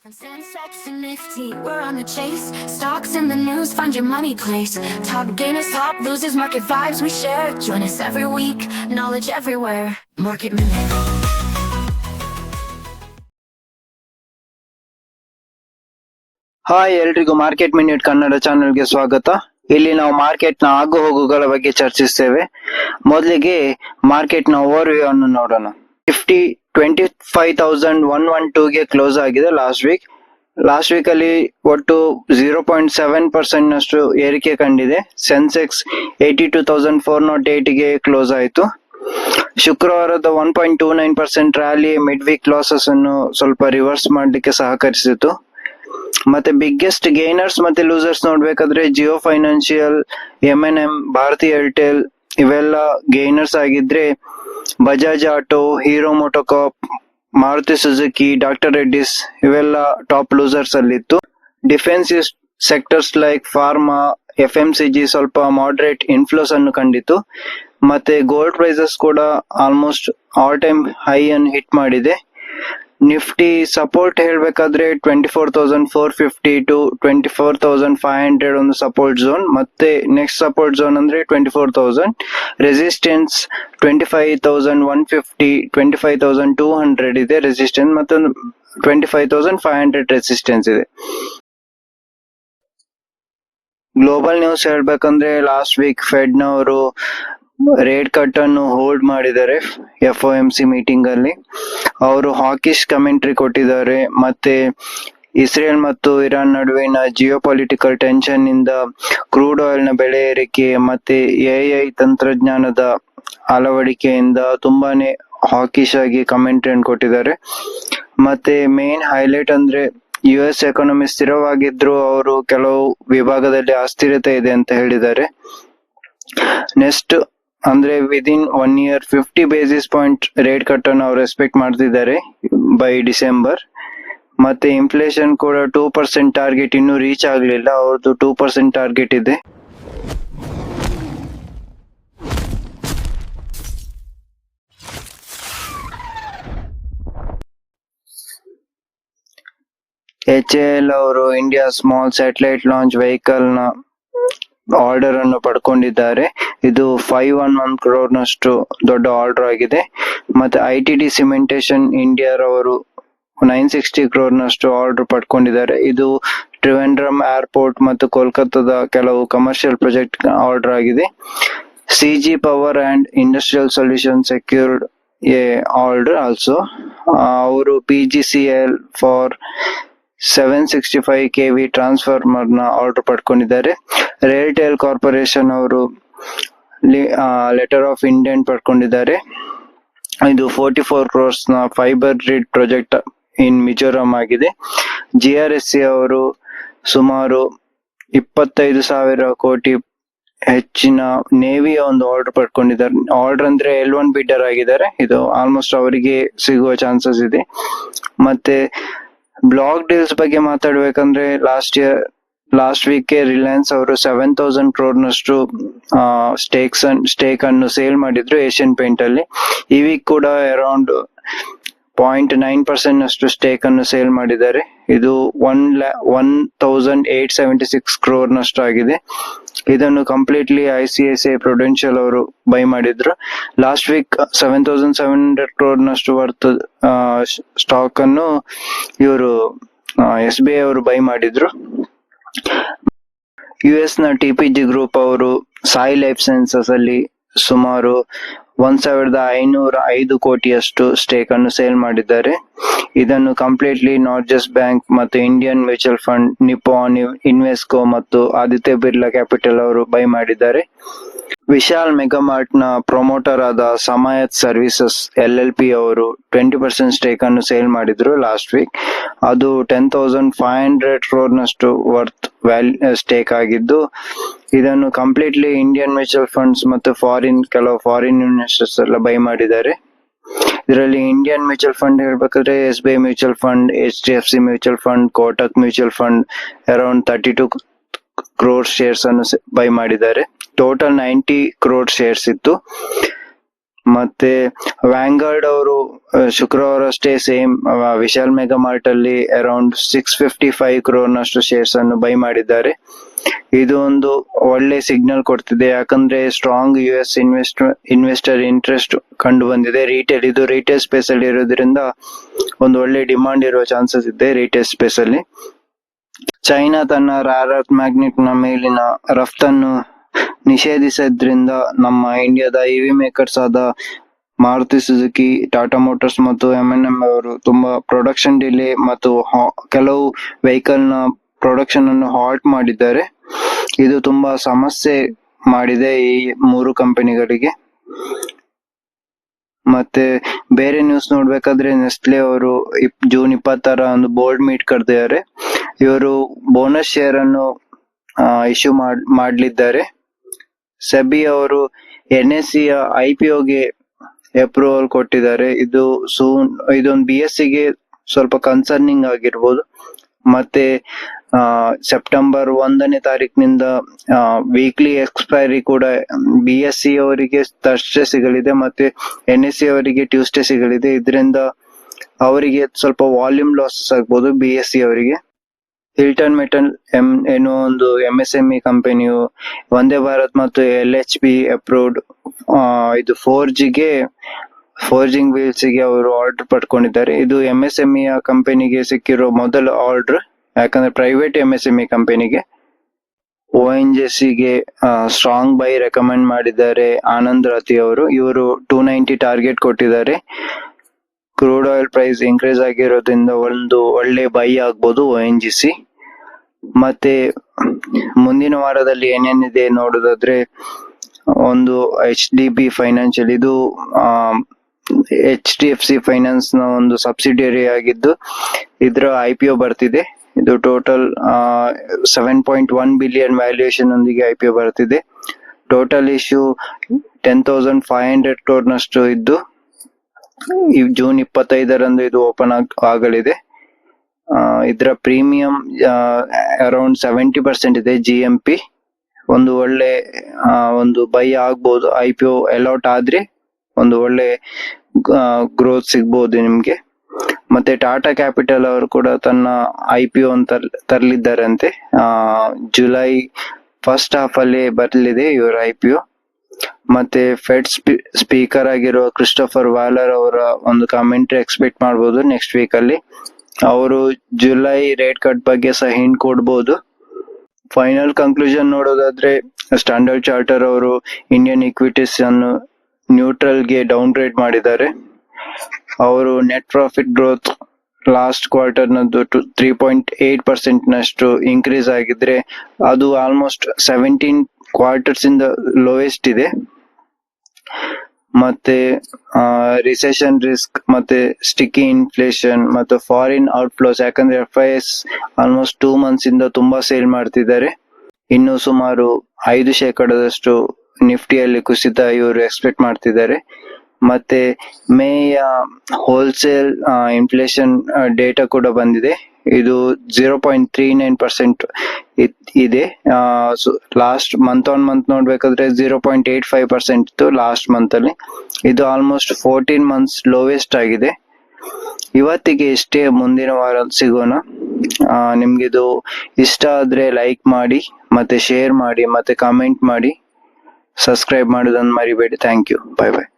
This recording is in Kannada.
From Sensex to Nifty, we're on the chase. Stocks in the news, find your money place. Top gainers, top losers, market vibes we share. Join us every week, knowledge everywhere. Market Minute. Hi ಎಲ್ರಿಗೂ ಮಾರ್ಕೆಟ್ ಮಿನಿಟ್ ಕನ್ನಡ ಚಾನೆಲ್ಗೆ ಸ್ವಾಗತ. ಇಲ್ಲಿ ನಾವು ಮಾರ್ಕೆಟ್ ನ ಆಗು ಹೋಗುಗಳ ಬಗ್ಗೆ ಚರ್ಚಿಸ್ತೇವೆ. ಮೊದಲಿಗೆ ಮಾರ್ಕೆಟ್ ನ ಓವರ್ ವ್ಯೂ ಅನ್ನು ನೋಡೋಣ. ನಿಫ್ಟಿ 25,112ಗೆ ಕ್ಲೋಸ್ ಆಗಿದೆ ಲಾಸ್ಟ್ ವೀಕ್ ಅಲ್ಲಿ ಒಟ್ಟು 0.7% ನಷ್ಟು ಏರಿಕೆ ಕಂಡಿದೆ. ಸೆನ್ಸೆಕ್ಸ್ 82,408ಗೆ ಕ್ಲೋಸ್ ಆಯಿತು. ಶುಕ್ರವಾರದ 1.29% ರ್ಯಾಲಿ ಮಿಡ್ ವೀಕ್ ಲಾಸಸ್ ಅನ್ನು ಸ್ವಲ್ಪ ರಿವರ್ಸ್ ಮಾಡಲಿಕ್ಕೆ ಸಹಕರಿಸಿತು. ಮತ್ತೆ ಬಿಗ್ಗೆಸ್ಟ್ ಗೇನರ್ಸ್ ಮತ್ತೆ ಲೂಸರ್ಸ್ ನೋಡ್ಬೇಕಾದ್ರೆ ಜಿಯೋ ಫೈನಾನ್ಷಿಯಲ್, M&M, ಭಾರತಿ ಏರ್ಟೆಲ್ ಇವೆಲ್ಲ ಗೇನರ್ಸ್ ಆಗಿದ್ರೆ Bajaj auto, Hero MotoCorp, Maruti Suzuki, doctor Reddy's ಇವೆಲ್ಲ ಟಾಪ್ ಲೂಸರ್ಸ್ ಅಲ್ಲಿತ್ತು. Defensive sectors like pharma, FMCG ಸ್ವಲ್ಪ ಮಾಡರೇಟ್ ಇನ್ಫ್ಲೋಸ್ ಅನ್ನು ಕಂಡಿತು. ಮತ್ತೆ ಗೋಲ್ಡ್ ಪ್ರೈಸಸ್ ಕೂಡ ಆಲ್ಮೋಸ್ಟ್ ಆಲ್ ಟೈಮ್ ಹೈ ಅನ್ನು ಹಿಟ್ ಮಾಡಿದೆ. ನಿಫ್ಟಿ ಸಪೋರ್ಟ್ ಹೇಳ್ಬೇಕಾದ್ರೆ 24,450 ಟು 24,500 ಒಂದು ಸಪೋರ್ಟ್ ಝೋನ್, ಮತ್ತೆ ನೆಕ್ಸ್ಟ್ ಸಪೋರ್ಟ್ ಝೋನ್ ಅಂದ್ರೆ 24,000. ರೆಸಿಸ್ಟೆನ್ಸ್ 25,150, 25,200 ಇದೆ ರೆಸಿಸ್ಟೆನ್ಸ್, ಮತ್ತೊಂದು 25,500 ರೆಸಿಸ್ಟೆನ್ಸ್ ಇದೆ. ಗ್ಲೋಬಲ್ ನ್ಯೂಸ್ ಹೇಳ್ಬೇಕಂದ್ರೆ ಲಾಸ್ಟ್ ವೀಕ್ ಫೆಡ್ ನವರು ರೇಟ್ ಕಟ್ ಅನ್ನು ಹೋಲ್ಡ್ ಮಾಡಿದ್ದಾರೆ. FOMC ಮೀಟಿಂಗ್ ಅಲ್ಲಿ ಅವರು ಹಾಕಿಶ್ ಕಮೆಂಟ್ರಿ ಕೊಟ್ಟಿದ್ದಾರೆ. ಮತ್ತೆ ಇಸ್ರೇಲ್ ಮತ್ತು ಇರಾನ್ ನಡುವಿನ ಜಿಯೋಪೊಲಿಟಿಕಲ್ ಟೆನ್ಷನ್ ಇಂದ ಕ್ರೂಡ್ ಆಯಿಲ್ ನ ಬೆಲೆ ಏರಿಕೆ ಮತ್ತೆ AI ತಂತ್ರಜ್ಞಾನದ ಅಳವಡಿಕೆಯಿಂದ ತುಂಬಾನೇ ಹಾಕಿಶ್ ಆಗಿ ಕಮೆಂಟ್ರಿಯನ್ನು ಕೊಟ್ಟಿದ್ದಾರೆ. ಮತ್ತೆ ಮೇನ್ ಹೈಲೈಟ್ ಅಂದ್ರೆ US ಎಕಾನಮಿ ಸ್ಥಿರವಾಗಿದ್ರು ಅವರು ಕೆಲವು ವಿಭಾಗದಲ್ಲಿ ಅಸ್ಥಿರತೆ ಇದೆ ಅಂತ ಹೇಳಿದ್ದಾರೆ. ನೆಕ್ಸ್ಟ್ ಅಂದ್ರೆ within 1 year 50 basis point rate cut ಅನ್ನು ಅವರು ಎಕ್ಸ್ಪೆಕ್ಟ್ ಮಾಡ್ತಿದ್ದಾರೆ ಬೈ ಡಿಸೆಂಬರ್. ಮತ್ತೆ ಇನ್ಫ್ಲೇಷನ್ ಕೂಡ 2% ಟಾರ್ಗೆಟ್ ಇನ್ನೂ ರೀಚ್ ಆಗ್ಲಿಲ್ಲ, ಅವ್ರದ್ದು 2% ಟಾರ್ಗೆಟ್ ಇದೆ. HAL ಅವರು India small satellite launch vehicle ನ ಆರ್ಡರ್ ಅನ್ನು ಪಡ್ಕೊಂಡಿದ್ದಾರೆ. ಇದು 511 crore ನಷ್ಟು ದೊಡ್ಡ ಆರ್ಡರ್ ಆಗಿದೆ. ಮತ್ತೆ ITD ಸಿಮೆಂಟೇಶನ್ ಇಂಡಿಯಾ ರವರು 960 crore ನಷ್ಟು ಆರ್ಡರ್ ಪಡ್ಕೊಂಡಿದ್ದಾರೆ. ಇದು ಟ್ರಿವೆಂಡ್ರಮ್ ಏರ್ಪೋರ್ಟ್ ಮತ್ತು ಕೋಲ್ಕತ್ತಾದ ಕೆಲವು ಕಮರ್ಷಿಯಲ್ ಪ್ರಾಜೆಕ್ಟ್ ಆರ್ಡರ್ ಆಗಿದೆ. CG power and industrial solution secured A order also. ಅವರು PGCL ಫಾರ್ 765 kV ಟ್ರಾನ್ಸ್ಫಾರ್ಮರ್ ನ ಆರ್ಡರ್ ಪಡ್ಕೊಂಡಿದ್ದಾರೆ. ರೇಲ್ಟೆಲ್ ಕಾರ್ಪೊರೇಷನ್ ಅವರು ಲೆಟರ್ ಆಫ್ ಇಂಟೆಂಟ್ ಪಡ್ಕೊಂಡಿದ್ದಾರೆ. ಇದು 44 crores ನ fibre grid project in Mizoram ಆಗಿದೆ. GRSC ಅವರು ಸುಮಾರು 25,000 ಕೋಟಿ ಹೆಚ್ಚಿನ ನೇವಿಯ ಒಂದು ಆರ್ಡರ್ ಪಡ್ಕೊಂಡಿದ್ದಾರೆ. ಆರ್ಡರ್ ಅಂದ್ರೆ L1 ಬಿಡ್ಡರ್ ಆಗಿದ್ದಾರೆ. ಇದು ಆಲ್ಮೋಸ್ಟ್ ಅವರಿಗೆ ಸಿಗುವ ಚಾನ್ಸಸ್ ಇದೆ. ಮತ್ತೆ ಬ್ಲಾಕ್ ಡೀಲ್ಸ್ ಬಗ್ಗೆ ಮಾತಾಡ್ಬೇಕಂದ್ರೆ ಲಾಸ್ಟ್ ವೀಕ್ ರಿಲಯನ್ಸ್ ಅವರು 7,000 crore ನಷ್ಟು ಸ್ಟೇಕ್ ಅನ್ನು ಸೇಲ್ ಮಾಡಿದ್ರು ಏಷ್ಯನ್ ಪೇಂಟ್ ಅಲ್ಲಿ. ಈ ವೀಕ್ ಕೂಡ ಅರೌಂಡ್ 0.9% ನಷ್ಟು ಸ್ಟೇಕ್ ಅನ್ನು ಸೇಲ್ ಮಾಡಿದ್ದಾರೆ. ಇದು 1,876 crore ನಷ್ಟು ಆಗಿದೆ. ಇದನ್ನು ಕಂಪ್ಲೀಟ್ಲಿ ICICI ಪ್ರುಡೆನ್ಷಿಯಲ್ ಅವರು ಬೈ ಮಾಡಿದ್ರು. ಲಾಸ್ಟ್ ವೀಕ್ 7,700 crore ನಷ್ಟು ವರ್ತ್ ಸ್ಟಾಕ್ ಅನ್ನು ಇವರು SBI ಅವರು ಬೈ ಮಾಡಿದ್ರು. US ನ TPG ಗ್ರೂಪ್ ಅವರು ಸಾಯಿ ಲೈಫ್ ಸೈನ್ಸಸ್ ಅಲ್ಲಿ ಸುಮಾರು 1,505 ಕೋಟಿಯಷ್ಟು ಸ್ಟೇಕ್ ಅನ್ನು ಸೇಲ್ ಮಾಡಿದ್ದಾರೆ. ಇದನ್ನು ಕಂಪ್ಲೀಟ್ಲಿ ನಾರ್ಜೆಸ್ಟ್ ಬ್ಯಾಂಕ್ ಮತ್ತು ಇಂಡಿಯನ್ ಮ್ಯೂಚುವಲ್ ಫಂಡ್, ನಿಪಾನ್ ಇನ್ವೆಸ್ಕೋ ಮತ್ತು ಆದಿತ್ಯ ಬಿರ್ಲಾ ಕ್ಯಾಪಿಟಲ್ ಅವರು ಬೈ ಮಾಡಿದ್ದಾರೆ. ವಿಶಾಲ್ ಮೆಗಾಮಾರ್ಟ್ ನ ಪ್ರಮೋಟರ್ ಆದ ಸಮಾಯತ್ ಸರ್ವಿಸಸ್ LLP ಅವರು 20% ಸ್ಟೇಕ್ ಅನ್ನು ಸೇಲ್ ಮಾಡಿದ್ರು ಲಾಸ್ಟ್ ವೀಕ್. ಅದು 10,500 crore ನಷ್ಟು ವರ್ತ್ ಸ್ಟೇಕ್ ಆಗಿದ್ದು, ಇದನ್ನು ಕಂಪ್ಲೀಟ್ಲಿ ಇಂಡಿಯನ್ ಮ್ಯೂಚುವಲ್ ಫಂಡ್ಸ್ ಮತ್ತು ಕೆಲವು ಫಾರಿನ್ ಇನ್ವೆಸ್ಟರ್ಸ್ ಎಲ್ಲ ಬೈ ಮಾಡಿದ್ದಾರೆ. ಇದರಲ್ಲಿ ಇಂಡಿಯನ್ ಮ್ಯೂಚುವಲ್ ಫಂಡ್ ಹೇಳ್ಬೇಕಾದ್ರೆ SBI mutual fund, HDFC mutual fund, Kotak mutual fund around 32 crore shares ಅನ್ನು ಬೈ ಮಾಡಿದ್ದಾರೆ. ಟೋಟಲ್ 90 crore ಶೇರ್ಸ್ ಇತ್ತು. ಮತ್ತೆ ವ್ಯಾಂಗಾರ್ಡ್ ಅವರು ಶುಕ್ರವಾರ ಅಷ್ಟೇ ಸೇಮ್ ವಿಶಾಲ್ ಮೆಗಾ ಮಾರ್ಟ್ ಅಲ್ಲಿ ಅರೌಂಡ್ 655 crore ಶೇರ್ಸ್ ಅನ್ನು ಬೈ ಮಾಡಿದ್ದಾರೆ. ಇದು ಒಂದು ಒಳ್ಳೆ ಸಿಗ್ನಲ್ ಕೊಡ್ತಿದೆ, ಯಾಕಂದ್ರೆ ಸ್ಟ್ರಾಂಗ್ US ಇನ್ವೆಸ್ಟರ್ ಇಂಟ್ರೆಸ್ಟ್ ಕಂಡು ಬಂದಿದೆ. ಇದು ರಿಟೇಲ್ ಸ್ಪೇಸ್ ಅಲ್ಲಿ ಇರೋದ್ರಿಂದ ಒಂದು ಒಳ್ಳೆ ಡಿಮಾಂಡ್ ಇರುವ ಚಾನ್ಸಸ್ ಇದೆ ರಿಟೇಲ್ ಸ್ಪೇಸ್ ಅಲ್ಲಿ. ಚೈನಾ ತನ್ನ ರೇರ್ ಅರ್ತ್ ಮ್ಯಾಗ್ನೆಟ್ ನ ಮೇಲಿನ ರಫ್ತನ್ನು ನಿಷೇಧಿಸಿದ್ರಿಂದ ನಮ್ಮ ಇಂಡಿಯಾದ EV ಮೇಕರ್ಸ್ ಆದ ಮಾರುತಿ ಸುಜುಕಿ, ಟಾಟಾ ಮೋಟಾರ್ಸ್ ಮತ್ತು M&M ಅವರು ತುಂಬಾ ಪ್ರೊಡಕ್ಷನ್ ಡಿಲೇ ಮತ್ತು ಕೆಲವು ವೆಹಿಕಲ್ ನ ಪ್ರೊಡಕ್ಷನ್ ಅನ್ನು ಹಾಲ್ಟ್ ಮಾಡಿದ್ದಾರೆ. ಇದು ತುಂಬಾ ಸಮಸ್ಯೆ ಮಾಡಿದೆ ಈ 3 ಕಂಪನಿಗಳಿಗೆ. ಮತ್ತೆ ಬೇರೆ ನ್ಯೂಸ್ ನೋಡ್ಬೇಕಾದ್ರೆ ನೆಸ್ಲೆ ಅವರು ಜೂನ್ 26 ಒಂದು ಬೋರ್ಡ್ ಮೀಟ್ ಕರೆದಿದ್ದಾರೆ. ಇವರು ಬೋನಸ್ ಶೇರ್ ಅನ್ನು ಇಶ್ಯೂ ಮಾಡಲಿದ್ದಾರೆ. ಸೆಬಿ ಅವರು NSE ಯ IPOಗೆ ಅಪ್ರೂವಲ್ ಕೊಟ್ಟಿದ್ದಾರೆ. ಇದೊಂದು BSE ಗೆ ಸ್ವಲ್ಪ ಕನ್ಸರ್ನಿಂಗ್ ಆಗಿರ್ಬೋದು. ಮತ್ತೆ ಸೆಪ್ಟೆಂಬರ್ 1ನೇ ತಾರೀಕಿನಿಂದ ವೀಕ್ಲಿ ಎಕ್ಸ್ಪೈರಿ ಕೂಡ BSE ಅವರಿಗೆ ಥರ್ಸ್ಡೇ ಸಿಗಲಿದೆ ಮತ್ತೆ NSE ಅವರಿಗೆ ಟ್ಯೂಸ್ಡೇ ಸಿಗಲಿದೆ. ಇದರಿಂದ ಅವರಿಗೆ ಸ್ವಲ್ಪ ವಾಲ್ಯೂಮ್ ಲಾಸಸ್ ಆಗ್ಬೋದು BSE ಅವರಿಗೆ. ಹಿಲ್ಟನ್ ಮೆಟಲ್ ಎನ್ನುವ ಒಂದು MSME ಕಂಪನಿಯು ವಂದೇ ಭಾರತ್ ಮತ್ತು LHB ಅಪ್ರೂವ್ಡ್ ಇದು 4G ಫೋರ್ಜಿಂಗ್ ವೀಲ್ಸ್ ಗೆ ಅವರು ಆರ್ಡರ್ ಪಡ್ಕೊಂಡಿದ್ದಾರೆ. ಇದು MSME ಕಂಪನಿಗೆ ಸಿಕ್ಕಿರೋ ಮೊದಲ ಆರ್ಡರ್, ಯಾಕಂದ್ರೆ ಪ್ರೈವೇಟ್ MSME ಕಂಪನಿಗೆ. ONGC ಗೆ ಸ್ಟ್ರಾಂಗ್ ಬೈ ರೆಕಮೆಂಡ್ ಮಾಡಿದ್ದಾರೆ ಆನಂದ್ ರಾತಿ ಅವರು. ಇವರು 290 ಟಾರ್ಗೆಟ್ ಕೊಟ್ಟಿದ್ದಾರೆ. ಕ್ರೂಡ್ ಆಯಿಲ್ ಪ್ರೈಸ್ ಇನ್ಕ್ರೀಸ್ ಆಗಿರೋದ್ರಿಂದ ಒಂದು ಒಳ್ಳೆ ಬೈ ಆಗ್ಬೋದು ONGC. ಮತ್ತೆ ಮುಂದಿನ ವಾರದಲ್ಲಿ ಏನೇನಿದೆ ನೋಡೋದಾದ್ರೆ, ಒಂದು HDB ಫೈನಾನ್ಷಿಯಲ್, ಇದು HDFC ಫೈನಾನ್ಸ್ ನ ಒಂದು ಸಬ್ಸಿಡಿಯರಿ ಆಗಿದ್ದು ಇದರ IPO ಬರ್ತಿದೆ. ಇದು ಟೋಟಲ್ 7.1 ಬಿಲಿಯನ್ ವ್ಯಾಲ್ಯೂಯೇಷನ್ ಒಂದಿಗೆ IPO ಬರ್ತಿದೆ. ಟೋಟಲ್ ಇಶ್ಯೂ 10,500 crore ನಷ್ಟು ಇದ್ದು ಜೂನ್ 25ರಂದು ಇದು ಓಪನ್ ಆಗಲಿದೆ. ಇದರ ಪ್ರೀಮಿಯಂ ಅರೌಂಡ್ 70% ಇದೆ GMP. ಒಂದು ಒಳ್ಳೆ ಒಂದು ಬೈ ಆಗ್ಬೋದು. IPO ಅಲೌಟ್ ಆದ್ರೆ ಒಂದು ಒಳ್ಳೆ ಗ್ರೋತ್ ಸಿಗ್ಬೋದು ನಿಮ್ಗೆ. ಮತ್ತೆ ಟಾಟಾ ಕ್ಯಾಪಿಟಲ್ ಅವರು ಕೂಡ ತನ್ನ IPO ಅಂತ ತರಲಿದ್ದಾರಂತೆ. ಜುಲೈ ಫಸ್ಟ್ ಹಾಫ್ ಅಲ್ಲಿ ಬರಲಿದೆ ಇವರ IPO. ಮತ್ತೆ ಫೆಡ್ ಸ್ಪೀಕರ್ ಆಗಿರುವ ಕ್ರಿಸ್ಟೋಫರ್ ವಾಲರ್ ಅವರ ಒಂದು ಕಾಮೆಂಟ್ರಿ ಎಕ್ಸ್ಪೆಕ್ಟ್ ಮಾಡಬಹುದು ನೆಕ್ಸ್ಟ್ ವೀಕ್ ಅಲ್ಲಿ. ಅವರು ಜುಲೈ ರೇಟ್ ಕಟ್ ಬಗ್ಗೆ ಸಹ ಹಿಂಟ್ ಕೊಡ್ಬೋದು. ಫೈನಲ್ ಕನ್ಕ್ಲೂಷನ್ ನೋಡೋದಾದ್ರೆ, ಸ್ಟ್ಯಾಂಡರ್ಡ್ ಚಾರ್ಟರ್ ಅವರು ಇಂಡಿಯನ್ ಇಕ್ವಿಟೀಸ್ ಅನ್ನು ನ್ಯೂಟ್ರಲ್ ಗೆ ಡೌನ್ ಗ್ರೇಡ್ ಮಾಡಿದ್ದಾರೆ. ಅವರು net profit growth last quarter ನದ್ದು 3.8% ನಷ್ಟು ಇನ್ಕ್ರೀಸ್ ಆಗಿದ್ರೆ ಅದು ಆಲ್ಮೋಸ್ಟ್ 17 ಕ್ವಾರ್ಟರ್ಸ್ ಇಂದ ಲೋಯೆಸ್ಟ್ ಇದೆ. ಮತ್ತೆ ರಿಸೆಷನ್ ರಿಸ್ಕ್ ಮತ್ತೆ ಸ್ಟಿಕ್ಕಿ ಇನ್ಫ್ಲೇಷನ್ ಮತ್ತು ಫಾರಿನ್ ಔಟ್ಫ್ಲೋಸ್, ಯಾಕಂದ್ರೆ FIS ಆಲ್ಮೋಸ್ಟ್ 2 months ಇಂದ ತುಂಬಾ ಸೇಲ್ ಮಾಡ್ತಿದ್ದಾರೆ. ಇನ್ನು ಸುಮಾರು 5% ನಿಫ್ಟಿಯಲ್ಲಿ ಕುಸಿತ ಇವರು ಎಕ್ಸ್ಪೆಕ್ಟ್ ಮಾಡ್ತಿದ್ದಾರೆ. ಮತ್ತೆ ಮೇಯ ಹೋಲ್ಸೇಲ್ ಇನ್ಫ್ಲೇಷನ್ ಡೇಟಾ ಕೂಡ ಬಂದಿದೆ. ಇದು 0.39% ಇದೆ. ಲಾಸ್ಟ್ ಮಂತ್ ಆನ್ ಮಂತ್ ನೋಡ್ಬೇಕಾದ್ರೆ 0.85% ಇತ್ತು ಲಾಸ್ಟ್ ಮಂತ್ ಅಲ್ಲಿ. ಇದು ಆಲ್ಮೋಸ್ಟ್ 14 months ಲೋವೆಸ್ಟ್ ಆಗಿದೆ. ಇವತ್ತಿಗೆ ಇಷ್ಟೇ, ಮುಂದಿನ ವಾರ ಸಿಗೋಣ. ನಿಮ್ಗಿದು ಇಷ್ಟ ಆದ್ರೆ ಲೈಕ್ ಮಾಡಿ ಮತ್ತೆ ಶೇರ್ ಮಾಡಿ ಮತ್ತೆ ಕಾಮೆಂಟ್ ಮಾಡಿ, ಸಬ್ಸ್ಕ್ರೈಬ್ ಮಾಡೋದನ್ನ ಮರಿಬೇಡಿ. Thank you. Bye bye.